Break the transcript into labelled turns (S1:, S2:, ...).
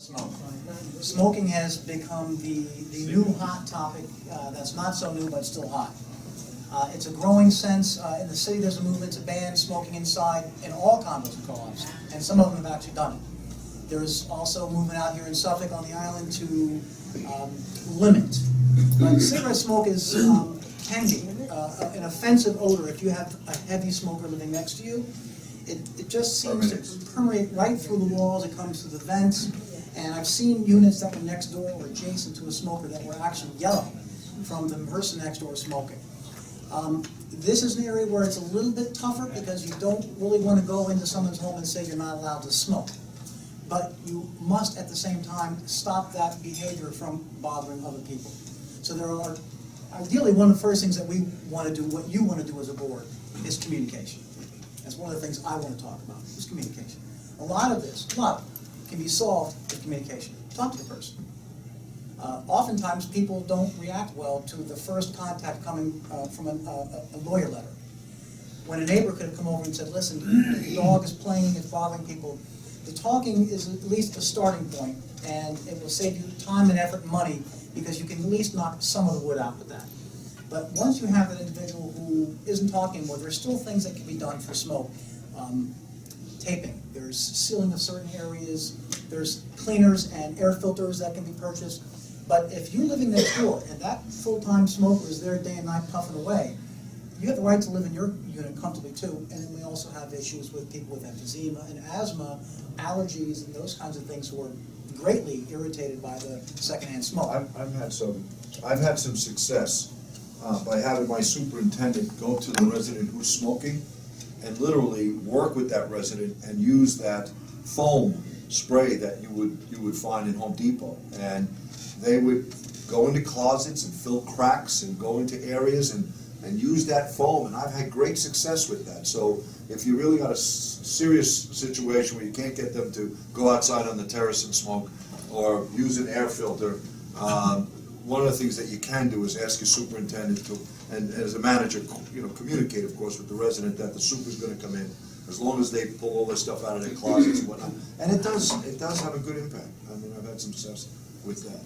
S1: Smoke. Smoking has become the new hot topic that's not so new but still hot. It's a growing sense. In the city there's a movement to ban smoking inside in all condos and co-ops, and some of them have actually done it. There's also a movement out here in Suffolk on the island to limit. But cigarette smoke is can be an offensive odor if you have a heavy smoker living next to you. It just seems to permeate right through the walls. It comes through the vents. And I've seen units that were next door or adjacent to a smoker that were actually yellow from the person next door smoking. This is an area where it's a little bit tougher because you don't really want to go into someone's home and say you're not allowed to smoke. But you must at the same time stop that behavior from bothering other people. So there are, ideally one of the first things that we want to do, what you want to do as a board, is communication. That's one of the things I want to talk about, is communication. A lot of this, can be solved with communication. Talk to the person. Oftentimes people don't react well to the first contact coming from a lawyer letter. When a neighbor could have come over and said, listen, the dog is playing, it's bothering people, the talking is at least a starting point, and it will save you time and effort and money because you can at least knock some of the wood out with that. But once you have an individual who isn't talking well, there's still things that can be done for smoke. Taping, there's sealing of certain areas, there's cleaners and air filters that can be purchased. But if you're living next door and that full-time smoker is there day and night puffing away, you have the right to live in your unit comfortably too. And then we also have issues with people with emphysema and asthma, allergies, and those kinds of things who are greatly irritated by the secondhand smoke.
S2: I've had some success by having my superintendent go to the resident who's smoking and literally work with that resident and use that foam spray that you would find in Home Depot. And they would go into closets and fill cracks and go into areas and use that foam, and I've had great success with that. So if you really got a serious situation where you can't get them to go outside on the terrace and smoke or use an air filter, one of the things that you can do is ask your superintendent to, and as a manager, communicate, of course, with the resident that the super's going to come in, as long as they pull all their stuff out of their closets and whatnot. And it does have a good impact. I mean, I've had some success with that.